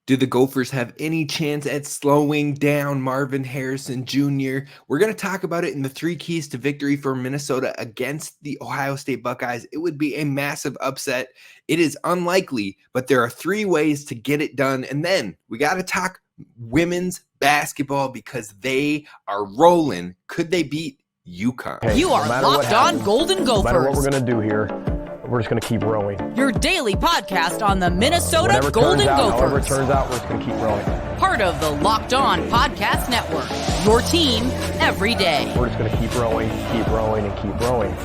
Do the Gophers have any chance at slowing down Marvin Harrison Jr.? We're going to talk about it in the 3 keys to victory for Minnesota against the Ohio State Buckeyes. It would be a massive upset. It is unlikely, but there are 3 ways to get it done. And then we got to talk women's basketball because they are rolling. Could they beat UConn? Hey, You are Locked On Golden Gophers. No matter what we're going to do here, we're just going to keep rowing. Your daily podcast on the Minnesota Whatever Golden Gophers. However it turns out, we're just going to keep rowing. Part of the Locked On Podcast Network. Your team every day. We're just going to keep rowing, and keep rowing.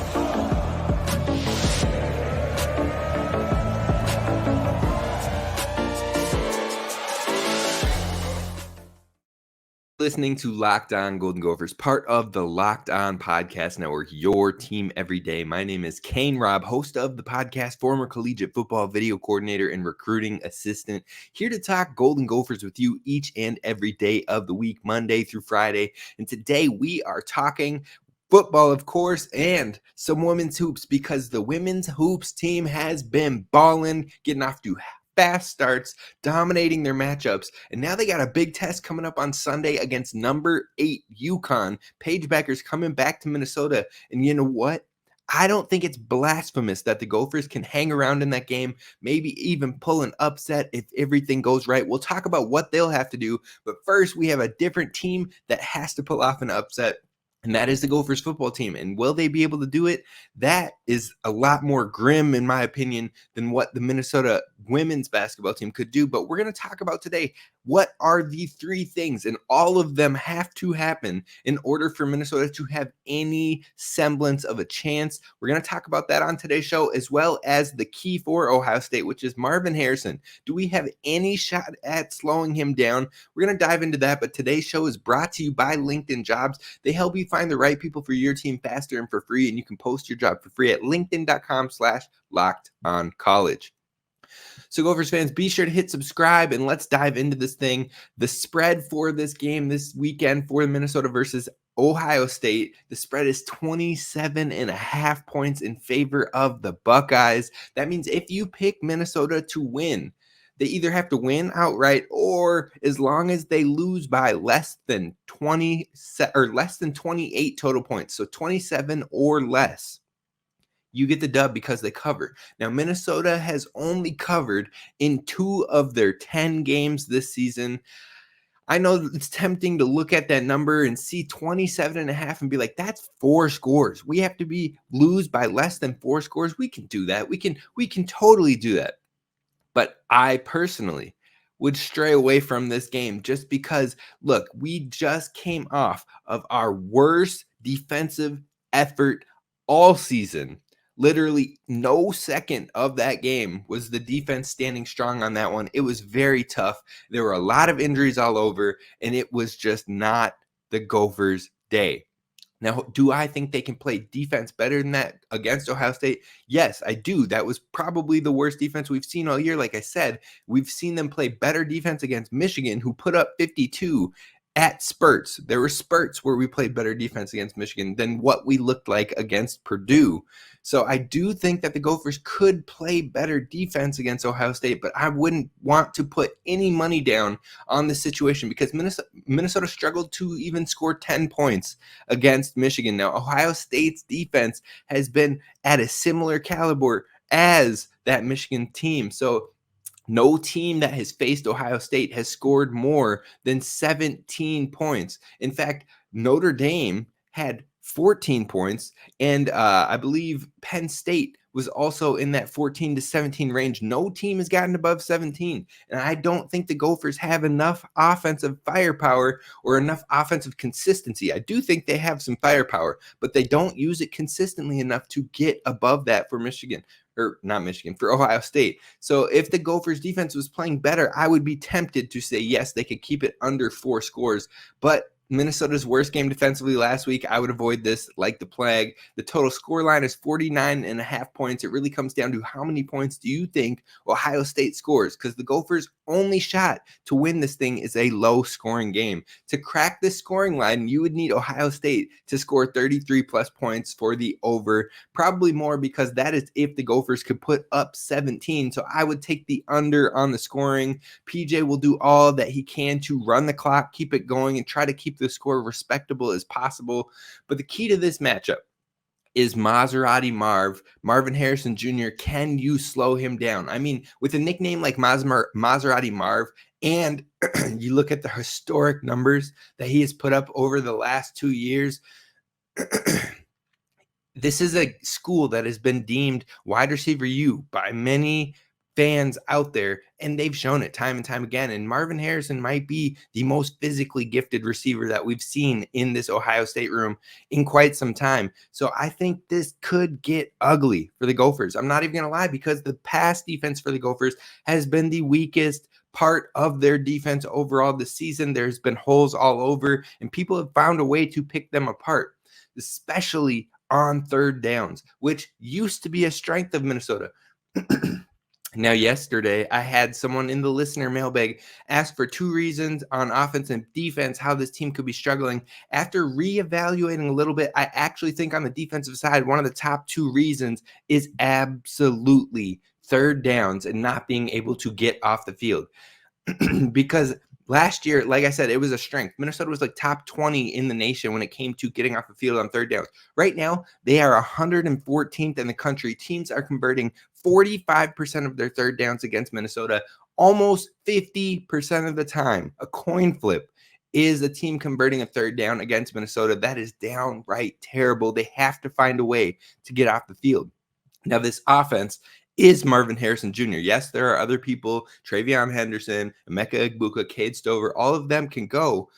Listening to Locked On Golden Gophers, part of the Locked On Podcast Network, your team every day. My name is Kane Rob, host of the podcast, former collegiate football video coordinator and recruiting assistant, here to talk Golden Gophers with you each and every day of the week, Monday through Friday. And today we are talking football, of course, and some women's hoops because the women's hoops team has been balling, getting off to fast starts, dominating their matchups, and now they got a big test coming up on Sunday against number 8 UConn. Paige Bueckers coming back to Minnesota, and you know what? I don't think it's blasphemous that the Gophers can hang around in that game, maybe even pull an upset if everything goes right. We'll talk about what they'll have to do, but first we have a different team that has to pull off an upset. And that is the Gophers football team. And will they be able to do it? That is a lot more grim, in my opinion, than what the Minnesota women's basketball team could do. But we're going to talk about today, what are the 3 things? And all of them have to happen in order for Minnesota to have any semblance of a chance. We're going to talk about that on today's show, as well as the key for Ohio State, which is Marvin Harrison. Do we have any shot at slowing him down? We're going to dive into that. But today's show is brought to you by LinkedIn Jobs. They help you find the right people for your team faster and for free, and you can post your job for free at linkedin.com/lockedoncollege. So Gophers fans, be sure to hit subscribe and let's dive into this thing. The spread for this game this weekend for Minnesota versus Ohio State, the spread is 27.5 points in favor of the Buckeyes. That means if you pick Minnesota to win, they either have to win outright, or as long as they lose by less than 20 or less than 28 total points, so 27 or less, you get the dub because they cover. Now, Minnesota has only covered in 2 of their 10 games this season. I know it's tempting to look at that number and see 27.5 and be like, that's 4 scores. We have to lose by less than 4 scores. We can do that. We can totally do that. But I personally would stray away from this game just because, look, we just came off of our worst defensive effort all season. Literally no second of that game was the defense standing strong on that one. It was very tough. There were a lot of injuries all over, and it was just not the Gophers' day. Now, do I think they can play defense better than that against Ohio State? Yes, I do. That was probably the worst defense we've seen all year. Like I said, we've seen them play better defense against Michigan, who put up 52 at spurts. There were spurts where we played better defense against Michigan than what we looked like against Purdue. So I do think that the Gophers could play better defense against Ohio State, but I wouldn't want to put any money down on this situation because Minnesota struggled to even score 10 points against Michigan. Now, Ohio State's defense has been at a similar caliber as that Michigan team. So no team that has faced Ohio State has scored more than 17 points. In fact, Notre Dame had 14 points, and I believe Penn State was also in that 14 to 17 range. No team has gotten above 17, and I don't think the Gophers have enough offensive firepower or enough offensive consistency. I do think they have some firepower, but they don't use it consistently enough to get above that for for Ohio State. So if the Gophers defense was playing better, I would be tempted to say, yes, they could keep it under 4 scores, but Minnesota's worst game defensively last week. I would avoid this like the plague. The total score line is 49.5 points. It really comes down to how many points do you think Ohio State scores? Because the Gophers' only shot to win this thing is a low-scoring game. To crack this scoring line, you would need Ohio State to score 33-plus points for the over. Probably more, because that is if the Gophers could put up 17. So I would take the under on the scoring. PJ will do all that he can to run the clock, keep it going, and try to keep the score respectable as possible. But the key to this matchup is Marvin Harrison Jr. Can you slow him down? I mean, with a nickname like Maserati Marv, and you look at the historic numbers that he has put up over the last 2 years, this is a school that has been deemed wide receiver U by many fans out there, and they've shown it time and time again. And Marvin Harrison might be the most physically gifted receiver that we've seen in this Ohio State room in quite some time. So I think this could get ugly for the Gophers. I'm not even going to lie, because the pass defense for the Gophers has been the weakest part of their defense overall this season. There's been holes all over, and people have found a way to pick them apart, especially on third downs, which used to be a strength of Minnesota. Now, yesterday, I had someone in the listener mailbag ask for 2 reasons on offense and defense how this team could be struggling. After reevaluating a little bit, I actually think on the defensive side, one of the top 2 reasons is absolutely third downs and not being able to get off the field. Because last year, like I said, it was a strength. Minnesota was like top 20 in the nation when it came to getting off the field on third downs. Right now, they are 114th in the country. Teams are converting 45% of their third downs against Minnesota, almost 50% of the time. A coin flip is a team converting a third down against Minnesota. That is downright terrible. They have to find a way to get off the field. Now, this offense is Marvin Harrison Jr. Yes, there are other people, Travion Henderson, Emeka Egbuka, Cade Stover, all of them can go,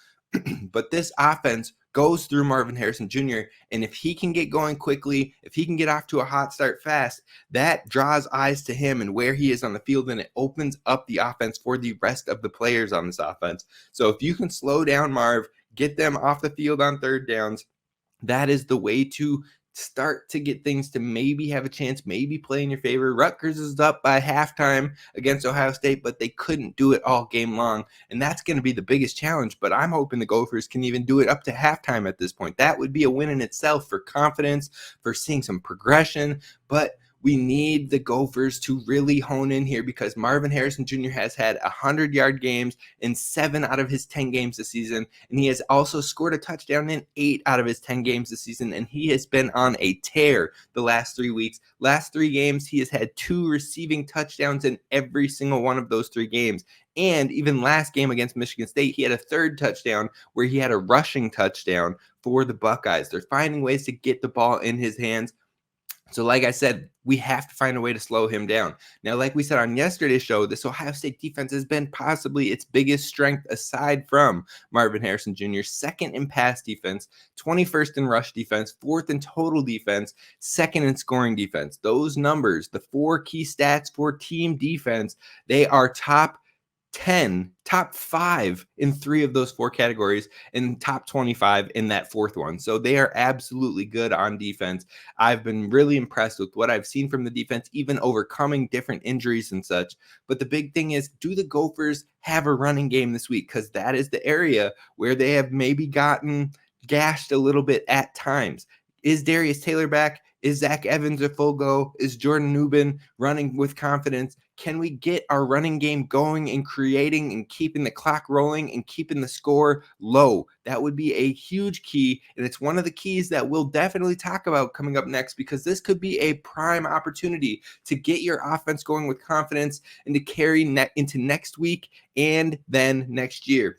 but this offense goes through Marvin Harrison Jr., and if he can get going quickly, if he can get off to a hot start fast, that draws eyes to him and where he is on the field, and it opens up the offense for the rest of the players on this offense. So if you can slow down Marv, get them off the field on third downs, that is the way to start to get things to maybe have a chance, maybe play in your favor. Rutgers is up by halftime against Ohio State, but they couldn't do it all game long, and that's going to be the biggest challenge. But I'm hoping the Gophers can even do it up to halftime at this point. That would be a win in itself for confidence, for seeing some progression, but we need the Gophers to really hone in here, because Marvin Harrison Jr. has had 100-yard games in 7 out of his 10 games this season, and he has also scored a touchdown in 8 out of his 10 games this season, and he has been on a tear the last 3 weeks. Last 3 games, he has had 2 receiving touchdowns in every single one of those 3 games. And even last game against Michigan State, he had a 3rd touchdown where he had a rushing touchdown for the Buckeyes. They're finding ways to get the ball in his hands. So like I said, we have to find a way to slow him down. Now, like we said on yesterday's show, this Ohio State defense has been possibly its biggest strength aside from Marvin Harrison Jr. 2nd in pass defense, 21st in rush defense, 4th in total defense, 2nd in scoring defense. Those numbers, the 4 key stats for team defense, they are top 5 in 3 of those 4 categories, and top 25 in that 4th one. So they are absolutely good on defense. I've been really impressed with what I've seen from the defense, even overcoming different injuries and such. But the big thing is, do the Gophers have a running game this week? Because that is the area where they have maybe gotten gashed a little bit at times. Is Darius Taylor back? Is Zach Evans a full go? Is Jordan Newman running with confidence? Can we get our running game going and creating and keeping the clock rolling and keeping the score low? That would be a huge key, and it's one of the keys that we'll definitely talk about coming up next, because this could be a prime opportunity to get your offense going with confidence and to carry into next week and then next year.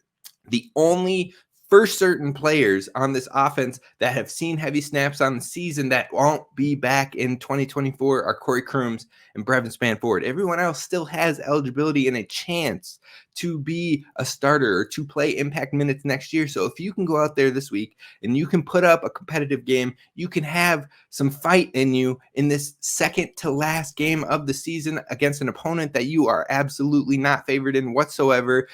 The only for certain players on this offense that have seen heavy snaps on the season that won't be back in 2024 are Corey Crooms and Brevin Spann-Ford. Everyone else still has eligibility and a chance to be a starter or to play impact minutes next year. So if you can go out there this week and you can put up a competitive game, you can have some fight in you in this second to last game of the season against an opponent that you are absolutely not favored in whatsoever,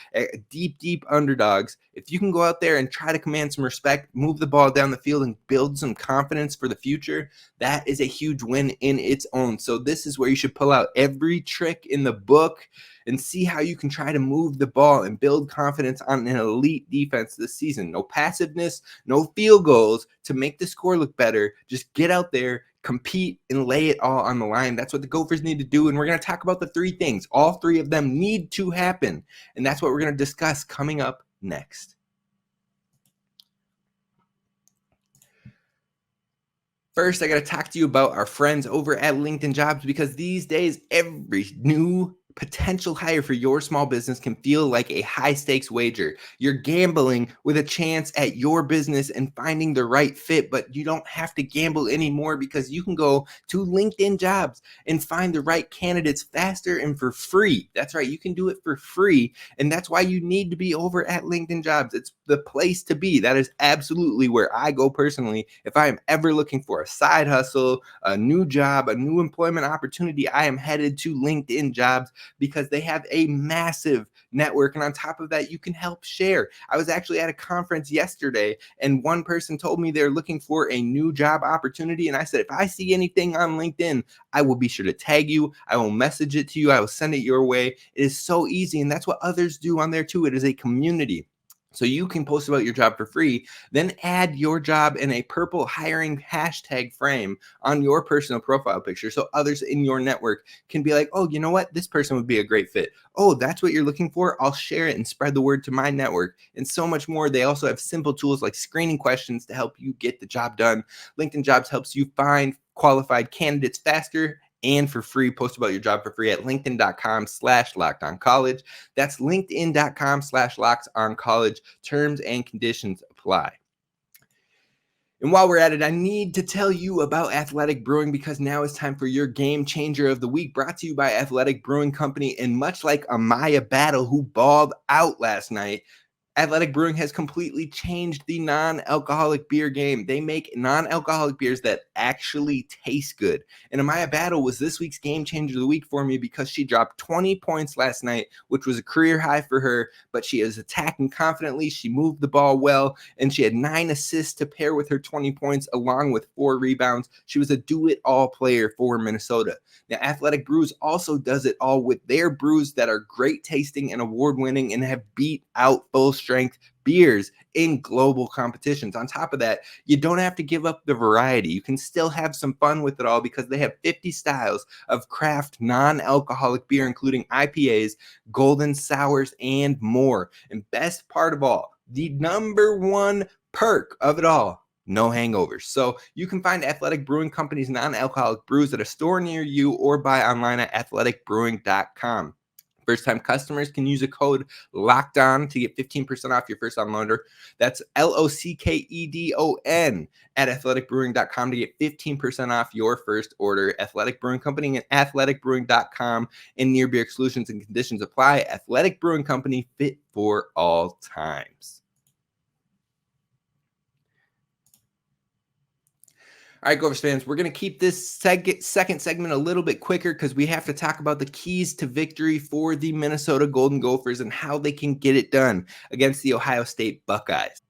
deep underdogs. If you can go out there and try to command some respect, move the ball down the field, and build some confidence for the future, that is a huge win in its own. So this is where you should pull out every trick in the book and see how you can try to move the ball and build confidence on an elite defense this season. No passiveness, no field goals to make the score look better. Just get out there, compete, and lay it all on the line. That's what the Gophers need to do. And we're going to talk about the three things. All three of them need to happen. And that's what we're going to discuss coming up next. First, I got to talk to you about our friends over at LinkedIn Jobs, because these days, every new potential hire for your small business can feel like a high stakes wager. You're gambling with a chance at your business and finding the right fit, but you don't have to gamble anymore because you can go to LinkedIn Jobs and find the right candidates faster and for free. That's right, you can do it for free, and that's why you need to be over at LinkedIn Jobs. It's the place to be. That is absolutely where I go personally. If I am ever looking for a side hustle, a new job, a new employment opportunity, I am headed to LinkedIn Jobs, because they have a massive network. And on top of that, you can help share. I was actually at a conference yesterday, and one person told me they're looking for a new job opportunity. And I said, if I see anything on LinkedIn, I will be sure to tag you. I will message it to you. I will send it your way. It is so easy. And that's what others do on there too. It is a community. So you can post about your job for free, then add your job in a purple hiring hashtag frame on your personal profile picture, so others in your network can be like, oh, you know what? This person would be a great fit. Oh, that's what you're looking for? I'll share it and spread the word to my network, and so much more. They also have simple tools like screening questions to help you get the job done. LinkedIn Jobs helps you find qualified candidates faster and for free. Post about your job for free at linkedin.com/lockedoncollege. That's linkedin.com/lockedoncollege. Terms and conditions apply. And while we're at it, I need to tell you about Athletic Brewing, because now it's time for your game changer of the week, brought to you by Athletic Brewing Company. And much like Amaya Battle, who balled out last night, Athletic Brewing has completely changed the non-alcoholic beer game. They make non-alcoholic beers that actually taste good. And Amaya Battle was this week's game changer of the week for me, because she dropped 20 points last night, which was a career high for her, but she is attacking confidently. She moved the ball well, and she had 9 assists to pair with her 20 points, along with 4 rebounds. She was a do-it-all player for Minnesota. Now, Athletic Brews also does it all with their brews that are great tasting and award-winning and have beat out full-strength beers in global competitions. On top of that, you don't have to give up the variety. You can still have some fun with it all, because they have 50 styles of craft non-alcoholic beer, including IPAs, golden sours, and more. And best part of all, the number one perk of it all: no hangovers. So you can find Athletic Brewing Company's non-alcoholic brews at a store near you, or buy online at athleticbrewing.com. First-time customers can use a code LOCKEDON to get 15% off your first online order. That's LOCKEDON at athleticbrewing.com to get 15% off your first order. Athletic Brewing Company and athleticbrewing.com, and near beer exclusions and conditions apply. Athletic Brewing Company, fit for all times. All right, Gophers fans, we're going to keep this second segment a little bit quicker, because we have to talk about the keys to victory for the Minnesota Golden Gophers and how they can get it done against the Ohio State Buckeyes.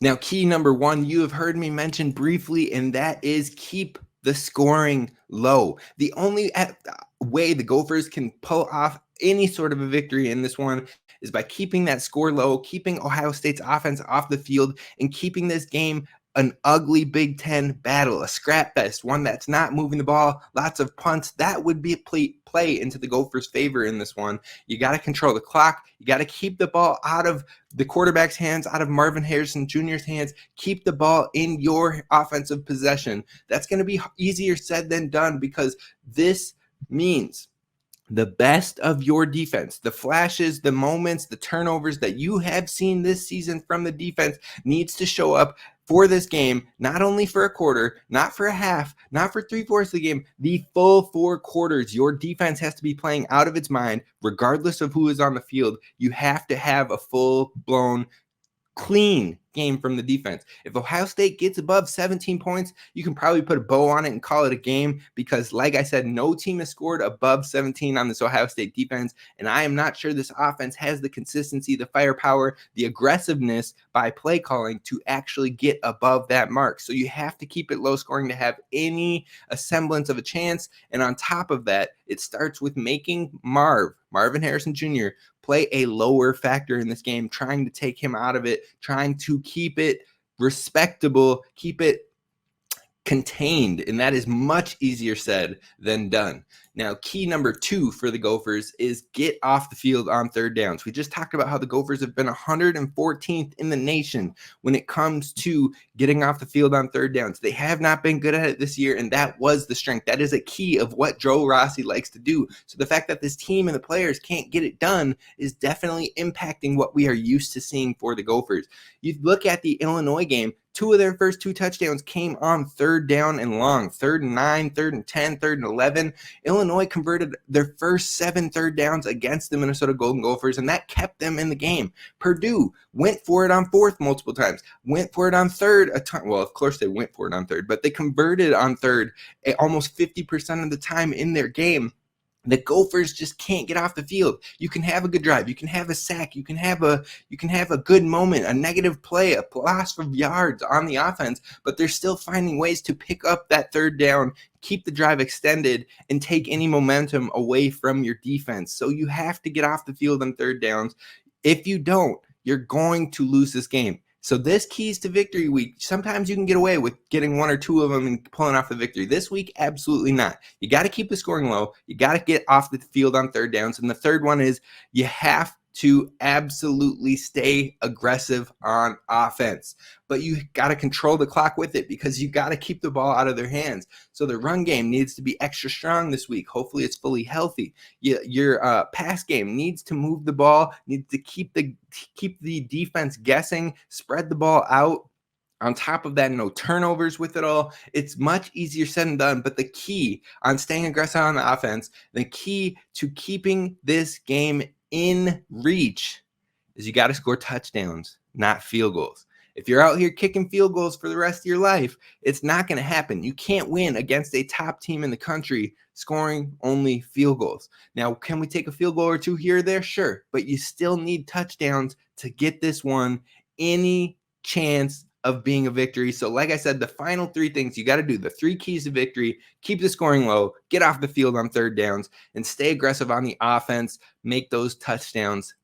Now, key number 1, you have heard me mention briefly, and that is keep the scoring low. The only way the Gophers can pull off any sort of a victory in this one is by keeping that score low, keeping Ohio State's offense off the field, and keeping this game an ugly Big Ten battle, a scrap fest, one that's not moving the ball, lots of punts. That would be a play into the Gophers' favor in this one. You got to control the clock. You got to keep the ball out of the quarterback's hands, out of Marvin Harrison Jr.'s hands. Keep the ball in your offensive possession. That's going to be easier said than done, because this means the best of your defense, the flashes, the moments, the turnovers that you have seen this season from the defense needs to show up for this game, not only for a quarter, not for a half, not for 3/4 of the game, the full 4 quarters. Your defense has to be playing out of its mind, regardless of who is on the field. You have to have a full-blown clean game from the defense. If Ohio State gets above 17 points, you can probably put a bow on it and call it a game because, like I said, no team has scored above 17 on this Ohio State defense, and I am not sure this offense has the consistency, the firepower, the aggressiveness by play calling to actually get above that mark. So you have to keep it low scoring to have any semblance of a chance, and on top of that, it starts with making Marvin Harrison Jr. play a lower factor in this game, trying to take him out of it, trying to keep it respectable, keep it contained, and that is much easier said than done. Now, key number 2 for the Gophers is get off the field on third downs. We just talked about how the Gophers have been 114th in the nation when it comes to getting off the field on third downs. They have not been good at it this year, and that was the strength. That is a key of what Joe Rossi likes to do. So the fact that this team and the players can't get it done is definitely impacting what we are used to seeing for the Gophers. You look at the Illinois game, 2 of their first 2 touchdowns came on third down and long, 3rd and 9, 3rd and 10, 3rd and 11. Illinois converted their first 7 third downs against the Minnesota Golden Gophers, and that kept them in the game. Purdue went for it on 4th multiple times, went for it on 3rd a ton. Well, of course they went for it on 3rd, but they converted on 3rd almost 50% of the time in their game. The Gophers just can't get off the field. You can have a good drive, you can have a sack, you can have a good moment, a negative play, a loss of yards on the offense, but they're still finding ways to pick up that third down, keep the drive extended, and take any momentum away from your defense. So you have to get off the field on third downs. If you don't, you're going to lose this game. So this keys to victory week. Sometimes you can get away with getting 1 or 2 of them and pulling off the victory. This week, absolutely not. You got to keep the scoring low. You got to get off the field on third downs. And the third one is you have to absolutely stay aggressive on offense. But you got to control the clock with it because you got to keep the ball out of their hands. So the run game needs to be extra strong this week. Hopefully it's fully healthy. Your pass game needs to move the ball, needs to keep the defense guessing, spread the ball out. On top of that, no turnovers with it all. It's much easier said than done, but the key on staying aggressive on the offense, the key to keeping this game in reach is you got to score touchdowns, not field goals. If you're out here kicking field goals for the rest of your life, it's not going to happen. You can't win against a top team in the country scoring only field goals. Now, can we take a field goal or 2 here or there? Sure, but you still need touchdowns to get this one any chance of being a victory. So like I said, the final 3 things you got to do, the 3 keys to victory: keep the scoring low, get off the field on third downs, and stay aggressive on the offense. Make those touchdowns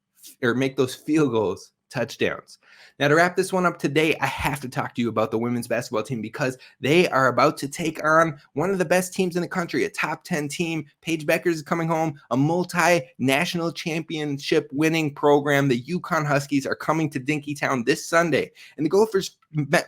or make those field goals touchdowns. Now, to wrap this one up today, I have to talk to you about the women's basketball team because they are about to take on one of the best teams in the country, a top 10 team. Paige Bueckers is coming home, a multi-national championship winning program. The UConn Huskies are coming to Dinkytown this Sunday, and the Gophers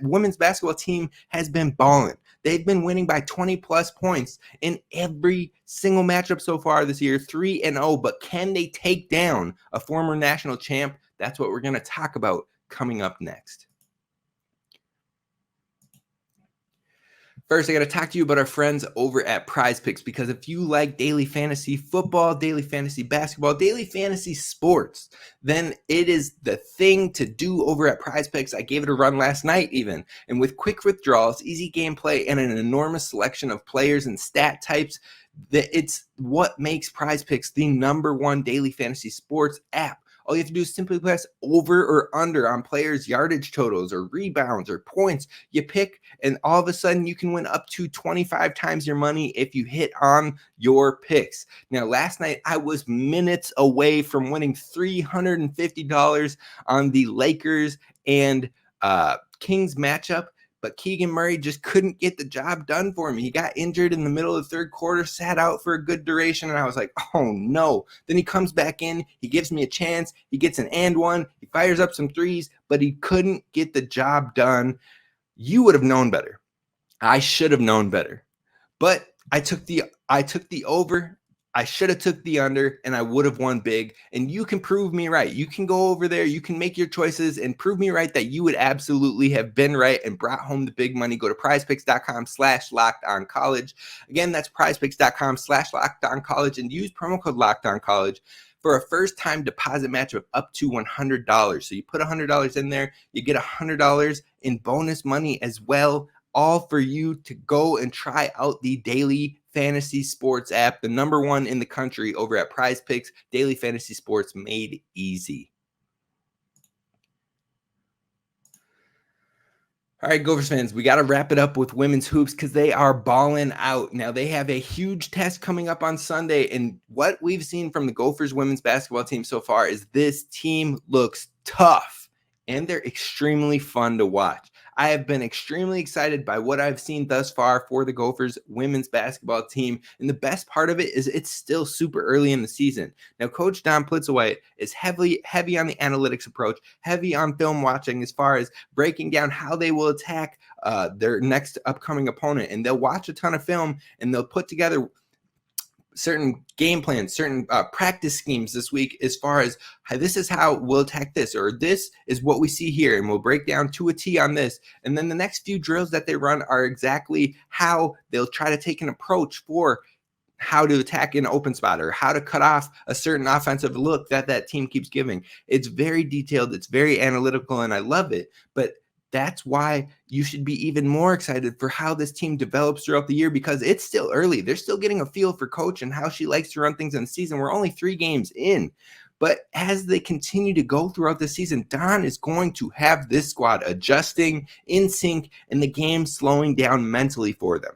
women's basketball team has been balling. They've been winning by 20-plus points in every single matchup so far this year, 3-0. But can they take down a former national champ? That's what we're going to talk about coming up next. First, I got to talk to you about our friends over at Prize Picks, because if you like daily fantasy football, daily fantasy basketball, daily fantasy sports, then it is the thing to do over at Prize Picks. I gave it a run last night even. And with quick withdrawals, easy gameplay, and an enormous selection of players and stat types, it's what makes Prize Picks the #1 daily fantasy sports app. All you have to do is simply press over or under on players' yardage totals or rebounds or points. You pick, and all of a sudden you can win up to 25 times your money if you hit on your picks. Now, last night I was minutes away from winning $350 on the Lakers and Kings matchup, but Keegan Murray just couldn't get the job done for me. He got injured in the middle of the third quarter, sat out for a good duration, and I was like, oh no. Then he comes back in, he gives me a chance, he gets an and one, he fires up some threes, but he couldn't get the job done. You would have known better. I should have known better. But I took the over I should have took the under and I would have won big. And you can prove me right. You can go over there. You can make your choices and prove me right that you would absolutely have been right and brought home the big money. Go to prizepicks.com/lockedoncollege. Again, that's prizepicks.com/lockedoncollege and use promo code lockedoncollege for a first-time deposit match of up to $100. So you put $100 in there, you get $100 in bonus money as well, all for you to go and try out the daily fantasy sports app, the number one in the country over at Prize Picks, daily fantasy sports made easy. All right, Gophers fans, we got to wrap it up with women's hoops because they are balling out. Now, they have a huge test coming up on Sunday, and what we've seen from the Gophers women's basketball team so far is this team looks tough, and they're extremely fun to watch. I have been extremely excited by what I've seen thus far for the Gophers women's basketball team, and the best part of it is it's still super early in the season. Now, Coach Dawn Plitzuweit is heavy on the analytics approach, heavy on film watching as far as breaking down how they will attack their next upcoming opponent, and they'll watch a ton of film, and they'll put together certain game plans, certain practice schemes this week as far as this is how we'll attack this, or this is what we see here, and we'll break down to a T on this. And then the next few drills that they run are exactly how they'll try to take an approach for how to attack an open spot or how to cut off a certain offensive look that team keeps giving. It's very detailed, it's very analytical, and I love it. But that's why you should be even more excited for how this team develops throughout the year, because it's still early. They're still getting a feel for Coach and how she likes to run things in the season. We're only 3 games in. But as they continue to go throughout the season, Dawn is going to have this squad adjusting in sync and the game slowing down mentally for them.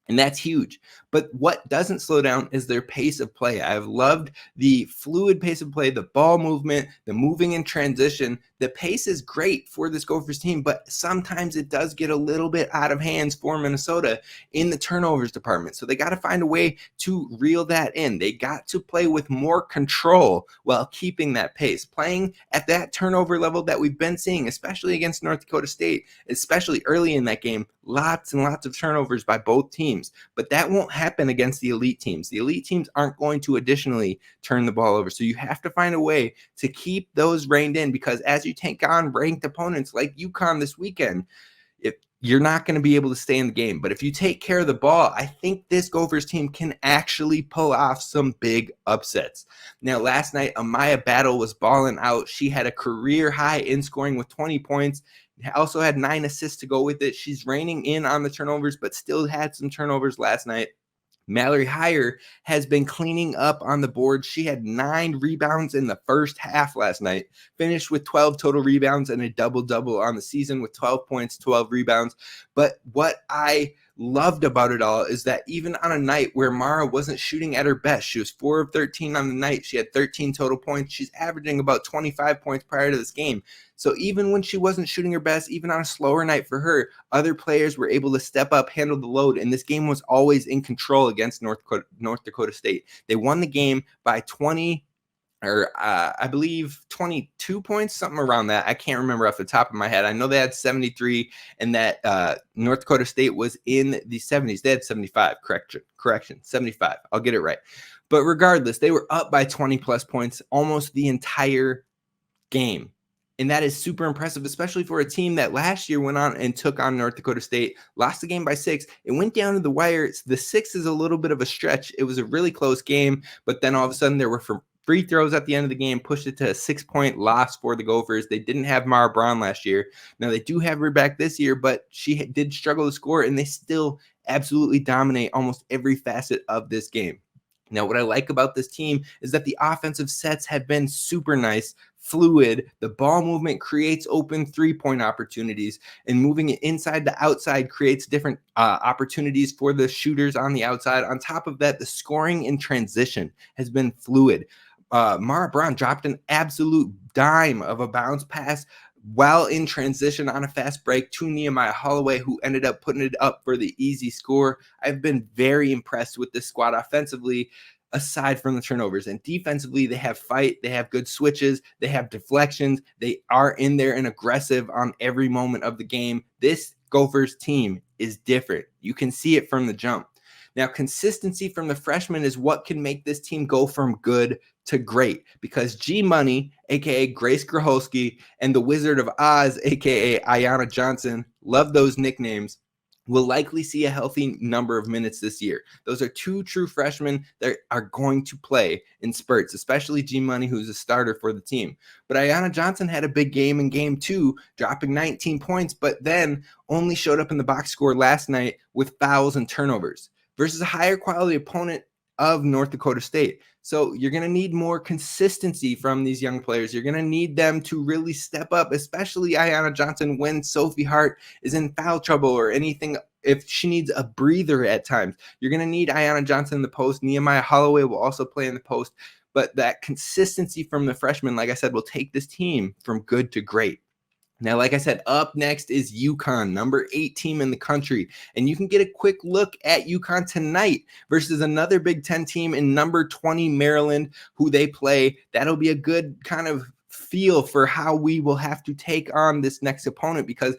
And that's huge. But what doesn't slow down is their pace of play. I've loved the fluid pace of play, the ball movement, the moving in transition. The pace is great for this Gophers team, but sometimes it does get a little bit out of hands for Minnesota in the turnovers department. So they got to find a way to reel that in. They got to play with more control while keeping that pace, playing at that turnover level that we've been seeing, especially against North Dakota State, especially early in that game. Lots and lots of turnovers by both teams, but that won't happen against the elite teams. The elite teams aren't going to additionally turn the ball over. So you have to find a way to keep those reined in, because as you take on ranked opponents like UConn this weekend, if you're not going to be able to stay in the game. But if you take care of the ball, I think this Gophers team can actually pull off some big upsets. Now, last night, Amaya Battle was balling out. She had a career high in scoring with 20 points. Also had 9 assists to go with it. She's reining in on the turnovers, but still had some turnovers last night. Mallory has been cleaning up on the board. She had 9 rebounds in the first half last night, finished with 12 total rebounds and a double-double on the season with 12 points, 12 rebounds. But what I loved about it all is that even on a night where Mara wasn't shooting at her best, she was 4 of 13 on the night. She had 13 total points. She's averaging about 25 points prior to this game. So even when she wasn't shooting her best, even on a slower night for her, other players were able to step up, handle the load, and this game was always in control against North Dakota State. They won the game by 20 or I believe 22 points, something around that. I can't remember off the top of my head. I know they had 73 and that North Dakota State was in the 70s. They had 75, correction, 75. I'll get it right. But regardless, they were up by 20 plus points almost the entire game. And that is super impressive, especially for a team that last year went on and took on North Dakota State, lost the game by 6. It went down to the wire. The 6 is a little bit of a stretch. It was a really close game, but then all of a sudden there were free throws at the end of the game, pushed it to a 6-point loss for the Gophers. They didn't have Mara Braun last year. Now they do have her back this year, but she did struggle to score, and they still absolutely dominate almost every facet of this game. Now, what I like about this team is that the offensive sets have been super nice, fluid. The ball movement creates open 3-point opportunities, and moving it inside to outside creates different opportunities for the shooters on the outside. On top of that, the scoring in transition has been fluid. Mara Braun dropped an absolute dime of a bounce pass while in transition on a fast break to Nehemiah Holloway, who ended up putting it up for the easy score. I've been very impressed with this squad offensively, aside from the turnovers. And defensively, they have fight, they have good switches, they have deflections, they are in there and aggressive on every moment of the game. This Gophers team is different. You can see it from the jump. Now, consistency from the freshmen is what can make this team go from good to great, because G Money, aka Grace Graholski, and the Wizard of Oz, aka Ayanna Johnson, love those nicknames, will likely see a healthy number of minutes this year. Those are two true freshmen that are going to play in spurts, especially G Money, who's a starter for the team. But Ayanna Johnson had a big game in game 2, dropping 19 points, but then only showed up in the box score last night with fouls and turnovers versus a higher quality opponent of North Dakota State. So you're going to need more consistency from these young players. You're going to need them to really step up, especially Ayanna Johnson when Sophie Hart is in foul trouble or anything. If she needs a breather at times, you're going to need Ayanna Johnson in the post. Nehemiah Holloway will also play in the post. But that consistency from the freshmen, like I said, will take this team from good to great. Now, like I said, up next is UConn, number 8 team in the country. And you can get a quick look at UConn tonight versus another Big Ten team in number 20, Maryland, who they play. That'll be a good kind of feel for how we will have to take on this next opponent, because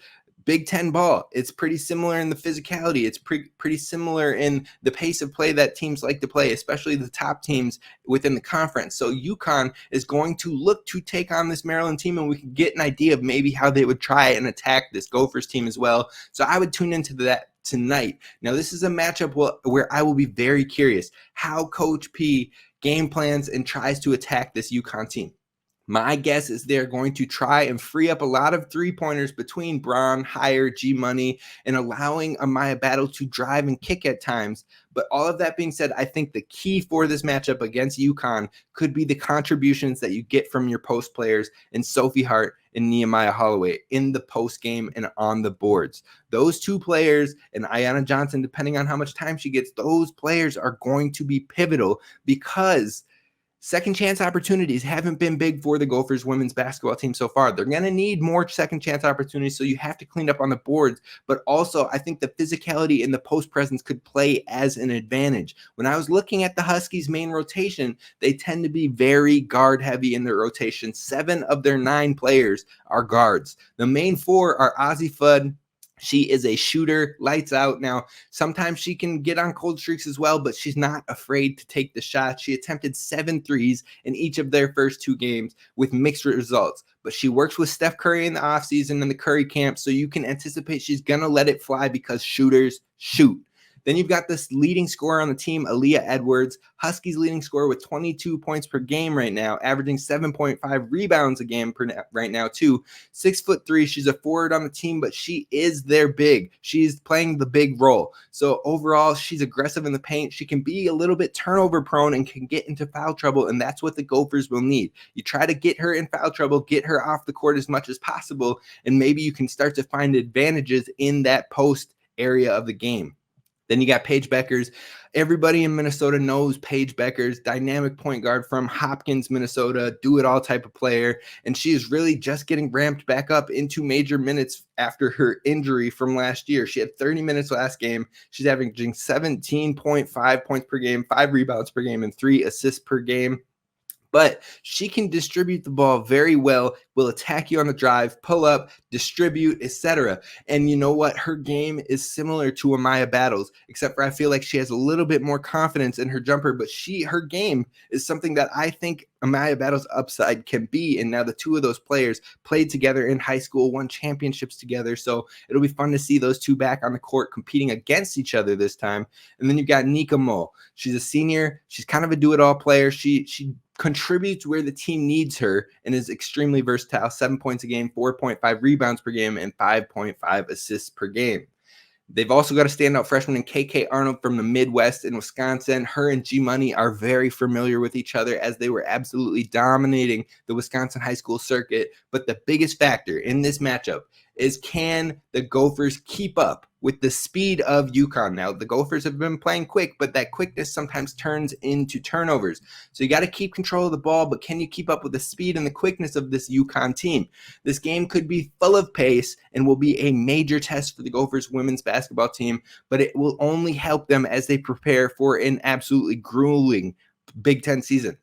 Big Ten ball, it's pretty similar in the physicality. It's pretty similar in the pace of play that teams like to play, especially the top teams within the conference. So UConn is going to look to take on this Maryland team, and we can get an idea of maybe how they would try and attack this Gophers team as well. So I would tune into that tonight. Now, this is a matchup where I will be very curious how Coach P game plans and tries to attack this UConn team. My guess is they're going to try and free up a lot of three-pointers between Braun, Hire, G Money, and allowing Amaya Battle to drive and kick at times. But all of that being said, I think the key for this matchup against UConn could be the contributions that you get from your post players in Sophie Hart and Nehemiah Holloway in the post game and on the boards. Those two players and Ayanna Johnson, depending on how much time she gets, those players are going to be pivotal, because second chance opportunities haven't been big for the Gophers women's basketball team so far. They're going to need more second chance opportunities, so you have to clean up on the boards. But also, I think the physicality in the post presence could play as an advantage. When I was looking at the Huskies' main rotation, they tend to be very guard heavy in their rotation. 7 of their 9 players are guards. The main 4 are Ozzie Fudd. She is a shooter, lights out. Now, sometimes she can get on cold streaks as well, but she's not afraid to take the shot. She attempted 7 threes in each of their first 2 games with mixed results. But she works with Steph Curry in the offseason in the Curry camp, so you can anticipate she's going to let it fly, because shooters shoot. Then you've got this leading scorer on the team, Aaliyah Edwards, Huskies leading scorer with 22 points per game right now, averaging 7.5 rebounds a game right now too. 6'3". She's a forward on the team, but she is their big. She's playing the big role. So overall, she's aggressive in the paint. She can be a little bit turnover prone and can get into foul trouble, and that's what the Gophers will need. You try to get her in foul trouble, get her off the court as much as possible, and maybe you can start to find advantages in that post area of the game. Then you got Paige Beckers. Everybody in Minnesota knows Paige Beckers, dynamic point guard from Hopkins, Minnesota, do-it-all type of player. And she is really just getting ramped back up into major minutes after her injury from last year. She had 30 minutes last game. She's averaging 17.5 points per game, 5 rebounds per game, and 3 assists per game. But she can distribute the ball very well, will attack you on the drive, pull up, distribute, etc. And you know what? Her game is similar to Amaya Battle's, except for I feel like she has a little bit more confidence in her jumper, but her game is something that I think Amaya Battle's upside can be. And now the two of those players played together in high school, won championships together. So it'll be fun to see those two back on the court competing against each other this time. And then you've got Nika Mole. She's a senior. She's kind of a do-it-all player. She contributes where the team needs her and is extremely versatile. 7 points a game, 4.5 rebounds per game, and 5.5 assists per game. They've also got a standout freshman in KK Arnold from the Midwest in Wisconsin. Her and G Money are very familiar with each other, as they were absolutely dominating the Wisconsin high school circuit. But the biggest factor in this matchup is, can the Gophers keep up with the speed of UConn? Now, the Gophers have been playing quick, but that quickness sometimes turns into turnovers. So you got to keep control of the ball, but can you keep up with the speed and the quickness of this UConn team? This game could be full of pace and will be a major test for the Gophers women's basketball team, but it will only help them as they prepare for an absolutely grueling Big Ten season.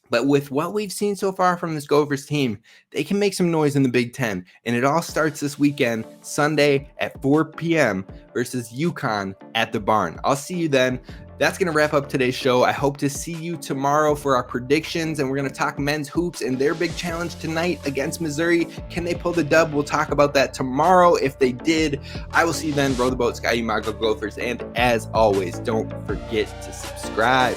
But with what we've seen so far from this Gophers team, they can make some noise in the Big Ten. And it all starts this weekend, Sunday at 4 p.m. versus UConn at the Barn. I'll see you then. That's going to wrap up today's show. I hope to see you tomorrow for our predictions, and we're going to talk men's hoops and their big challenge tonight against Missouri. Can they pull the dub? We'll talk about that tomorrow. If they did, I will see you then. Row the boat, Sky Umago Gophers. And as always, don't forget to subscribe.